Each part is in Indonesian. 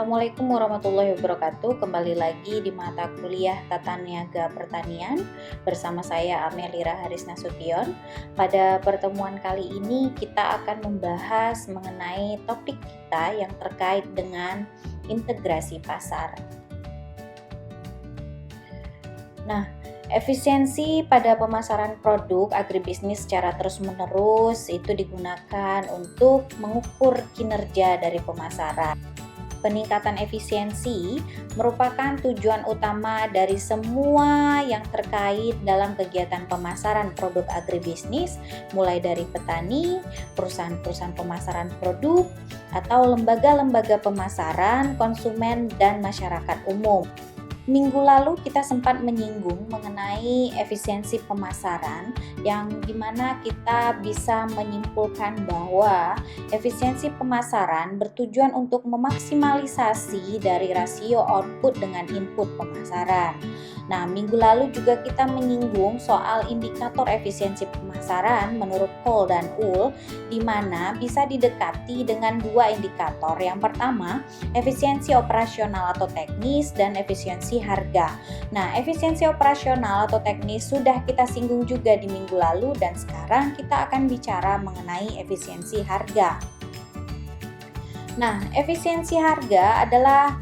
Assalamualaikum warahmatullahi wabarakatuh. Kembali lagi di mata kuliah Tata Niaga Pertanian bersama saya Amelira Haris Nasution. Pada pertemuan kali ini kita akan membahas mengenai topik kita yang terkait dengan integrasi pasar. Nah, efisiensi pada pemasaran produk agribisnis secara terus-menerus itu digunakan untuk mengukur kinerja dari pemasaran. Peningkatan efisiensi merupakan tujuan utama dari semua yang terkait dalam kegiatan pemasaran produk agribisnis, mulai dari petani, perusahaan-perusahaan pemasaran produk, atau lembaga-lembaga pemasaran, konsumen, dan masyarakat umum. Minggu lalu kita sempat menyinggung mengenai efisiensi pemasaran yang dimana kita bisa menyimpulkan bahwa efisiensi pemasaran bertujuan untuk memaksimalisasi dari rasio output dengan input pemasaran. Nah, minggu lalu juga kita menyinggung soal indikator efisiensi pemasaran menurut Cole dan Uhl, di mana bisa didekati dengan dua indikator. Yang pertama, efisiensi operasional atau teknis dan efisiensi harga. Nah, efisiensi operasional atau teknis sudah kita singgung juga di minggu lalu dan sekarang kita akan bicara mengenai efisiensi harga. Nah, efisiensi harga adalah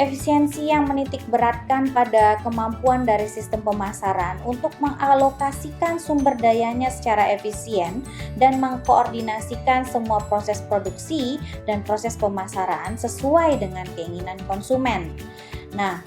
efisiensi yang menitik beratkan pada kemampuan dari sistem pemasaran untuk mengalokasikan sumber dayanya secara efisien dan mengkoordinasikan semua proses produksi dan proses pemasaran sesuai dengan keinginan konsumen. Nah,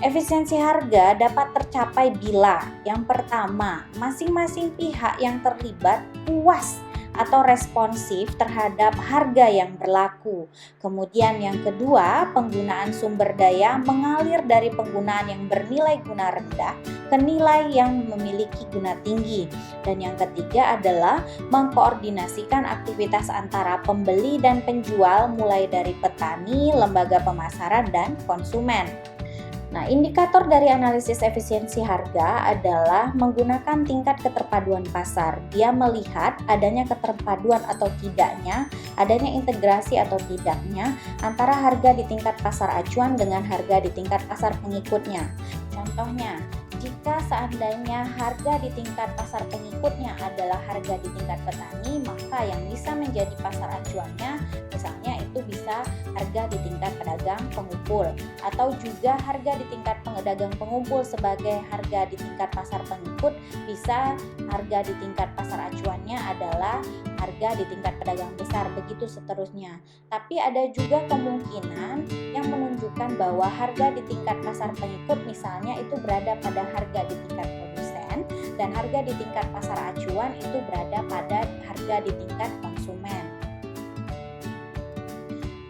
efisiensi harga dapat tercapai bila yang pertama, masing-masing pihak yang terlibat puas atau responsif terhadap harga yang berlaku. Kemudian yang kedua, penggunaan sumber daya mengalir dari penggunaan yang bernilai guna rendah ke nilai yang memiliki guna tinggi. Dan yang ketiga adalah mengkoordinasikan aktivitas antara pembeli dan penjual mulai dari petani, lembaga pemasaran, dan konsumen. Nah, indikator dari analisis efisiensi harga adalah menggunakan tingkat keterpaduan pasar. Dia melihat adanya keterpaduan atau tidaknya, adanya integrasi atau tidaknya antara harga di tingkat pasar acuan dengan harga di tingkat pasar pengikutnya. Contohnya, jika seandainya harga di tingkat pasar pengikutnya adalah harga di tingkat petani, maka yang bisa menjadi pasar acuannya misalnya itu bisa harga di tingkat pedagang pengumpul, atau juga harga di tingkat pedagang pengumpul sebagai harga di tingkat pasar pengikut bisa harga di tingkat pasar acuannya adalah harga di tingkat pedagang besar, begitu seterusnya. Tapi ada juga kemungkinan yang menunjukkan bahwa harga di tingkat pasar pengikut misalnya itu berada pada harga di tingkat produsen dan harga di tingkat pasar acuan itu berada pada harga di tingkat konsumen.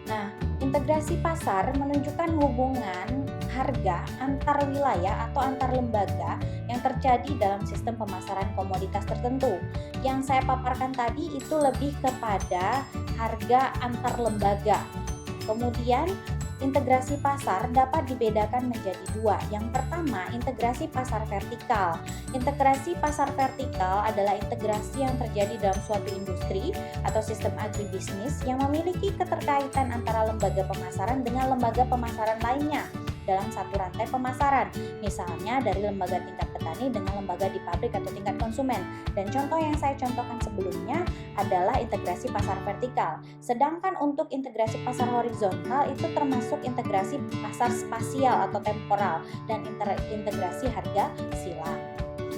Nah, integrasi pasar menunjukkan hubungan harga antar wilayah atau antar lembaga yang terjadi dalam sistem pemasaran komoditas tertentu. Yang saya paparkan tadi itu lebih kepada harga antar lembaga. Kemudian integrasi pasar dapat dibedakan menjadi dua. Yang pertama, integrasi pasar vertikal. Integrasi pasar vertikal adalah integrasi yang terjadi dalam suatu industri atau sistem agribisnis yang memiliki keterkaitan antara lembaga pemasaran dengan lembaga pemasaran lainnya dalam satu rantai pemasaran, misalnya dari lembaga tingkat petani dengan lembaga di pabrik atau tingkat konsumen. Dan contoh yang saya contohkan sebelumnya adalah integrasi pasar vertikal. Sedangkan untuk integrasi pasar horizontal itu termasuk integrasi pasar spasial atau temporal dan integrasi harga silang.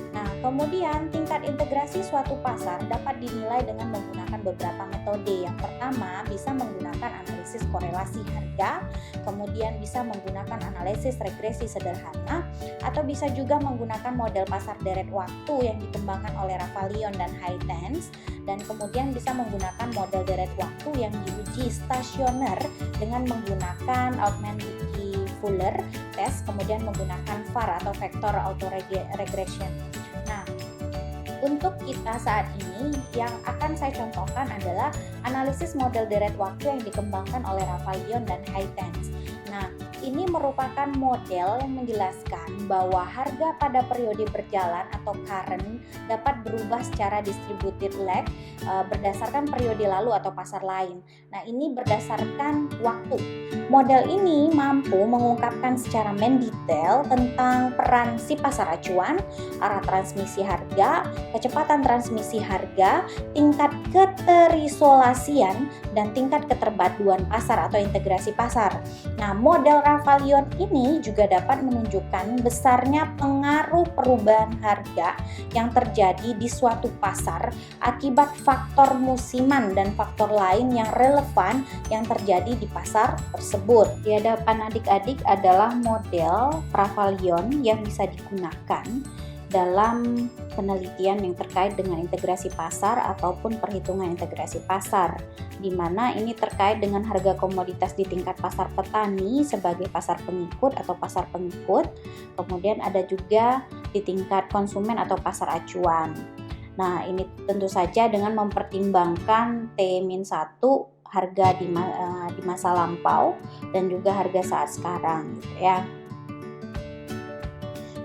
Nah, kemudian tingkat integrasi suatu pasar dapat dinilai dengan menggunakan beberapa metode. Yang pertama, bisa menggunakan analisis korelasi harga, kemudian bisa menggunakan analisis regresi sederhana, atau bisa juga menggunakan model pasar deret waktu yang dikembangkan oleh Raffalion dan Huytens, dan kemudian bisa menggunakan model deret waktu yang diuji stasioner dengan menggunakan Altman-Dickey-Fuller test, kemudian menggunakan VAR atau Vector Auto Regression. Nah, untuk kita saat ini yang akan saya contohkan adalah analisis model deret waktu yang dikembangkan oleh Raffalion dan Huytens. Nah, ini merupakan model yang menjelaskan bahwa harga pada periode berjalan atau current dapat berubah secara distributed lag berdasarkan periode lalu atau pasar lain. Nah, ini berdasarkan waktu. Model ini mampu mengungkapkan secara mendetail tentang peran si pasar acuan, arah transmisi harga, kecepatan transmisi harga, tingkat keterisolasian, dan tingkat keterpaduan pasar atau integrasi pasar. Nah, model Rafalion ini juga dapat menunjukkan besarnya pengaruh perubahan harga yang terjadi di suatu pasar akibat faktor musiman dan faktor lain yang relevan yang terjadi di pasar tersebut. Di hadapan adik-adik adalah model Rafalion yang bisa digunakan dalam penelitian yang terkait dengan integrasi pasar ataupun perhitungan integrasi pasar, di mana ini terkait dengan harga komoditas di tingkat pasar petani sebagai pasar pengikut atau pasar pengikut, kemudian ada juga di tingkat konsumen atau pasar acuan. Nah, ini tentu saja dengan mempertimbangkan T-1 harga di masa lampau dan juga harga saat sekarang gitu ya.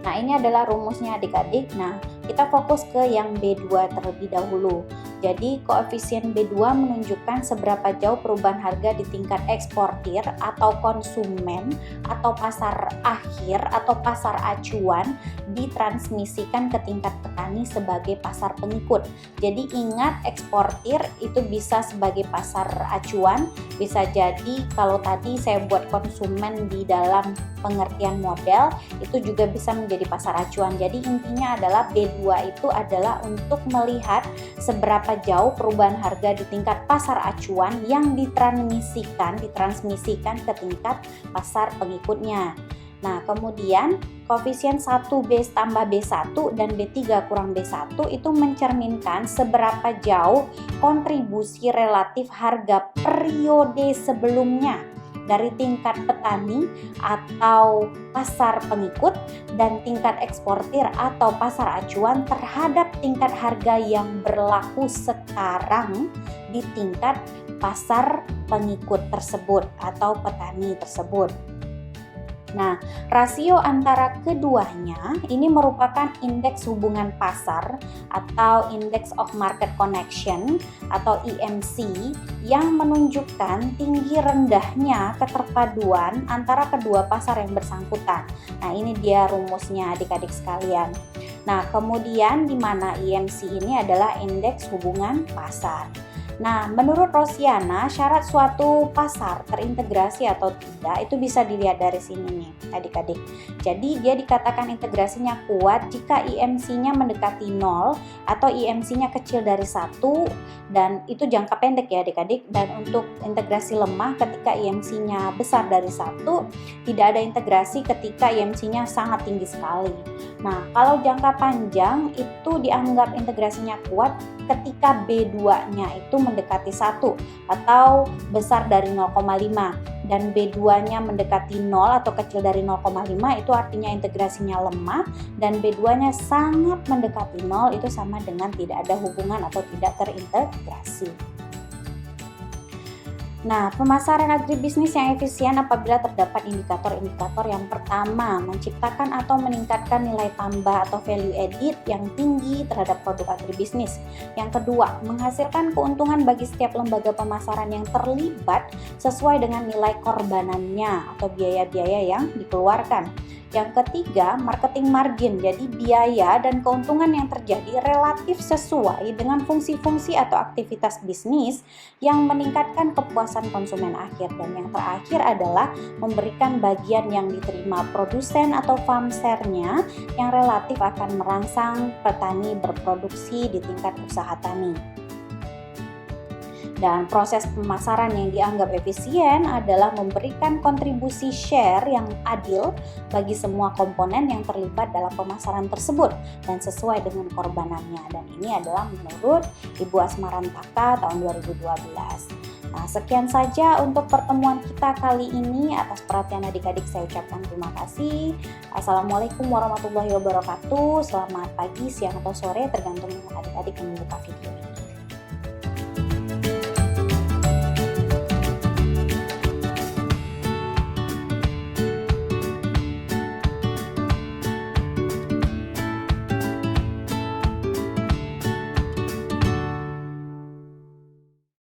Nah, ini adalah rumusnya adik-adik. Nah, kita fokus ke yang B2 terlebih dahulu. Jadi, koefisien B2 menunjukkan seberapa jauh perubahan harga di tingkat eksportir atau konsumen atau pasar akhir atau pasar acuan ditransmisikan ke tingkat petani sebagai pasar pengikut. Jadi, ingat eksportir itu bisa sebagai pasar acuan, bisa jadi kalau tadi saya buat konsumen di dalam pengertian model, itu juga bisa menjadi pasar acuan. Jadi intinya adalah B2 itu adalah untuk melihat seberapa jauh perubahan harga di tingkat pasar acuan yang ditransmisikan ke tingkat pasar pengikutnya. Nah, kemudian koefisien 1B tambah B1 dan B3 kurang B1 itu mencerminkan seberapa jauh kontribusi relatif harga periode sebelumnya dari tingkat petani atau pasar pengikut dan tingkat eksportir atau pasar acuan terhadap tingkat harga yang berlaku sekarang di tingkat pasar pengikut tersebut atau petani tersebut. Nah, rasio antara keduanya ini merupakan indeks hubungan pasar atau Index of Market Connection atau IMC yang menunjukkan tinggi rendahnya keterpaduan antara kedua pasar yang bersangkutan. Nah, ini dia rumusnya adik-adik sekalian. Nah, kemudian di mana IMC ini adalah indeks hubungan pasar. Nah, menurut Rosiana, syarat suatu pasar terintegrasi atau tidak itu bisa dilihat dari sini nih, adik-adik. Jadi, dia dikatakan integrasinya kuat jika IMC-nya mendekati 0 atau IMC-nya kecil dari 1 dan itu jangka pendek ya, adik-adik. Dan untuk integrasi lemah ketika IMC-nya besar dari 1, tidak ada integrasi ketika IMC-nya sangat tinggi sekali. Nah, kalau jangka panjang itu dianggap integrasinya kuat ketika B2-nya itu mendekati 1 atau besar dari 0,5 dan B2-nya mendekati 0 atau kecil dari 0,5 itu artinya integrasinya lemah dan B2-nya sangat mendekati 0 itu sama dengan tidak ada hubungan atau tidak terintegrasi. Nah, pemasaran agribisnis yang efisien apabila terdapat indikator-indikator yang pertama, menciptakan atau meningkatkan nilai tambah atau value added yang tinggi terhadap produk agribisnis. Yang kedua, menghasilkan keuntungan bagi setiap lembaga pemasaran yang terlibat sesuai dengan nilai korbanannya atau biaya-biaya yang dikeluarkan. Yang ketiga, marketing margin, jadi biaya dan keuntungan yang terjadi relatif sesuai dengan fungsi-fungsi atau aktivitas bisnis yang meningkatkan kepuasan konsumen akhir. Dan yang terakhir adalah memberikan bagian yang diterima produsen atau farmsernya yang relatif akan merangsang petani berproduksi di tingkat usaha tani. Dan proses pemasaran yang dianggap efisien adalah memberikan kontribusi share yang adil bagi semua komponen yang terlibat dalam pemasaran tersebut dan sesuai dengan korbanannya. Dan ini adalah menurut Ibu Asmarantaka tahun 2012. Nah, sekian saja untuk pertemuan kita kali ini. Atas perhatian adik-adik saya ucapkan terima kasih. Assalamualaikum warahmatullahi wabarakatuh. Selamat pagi, siang, atau sore tergantung adik-adik yang membuka video.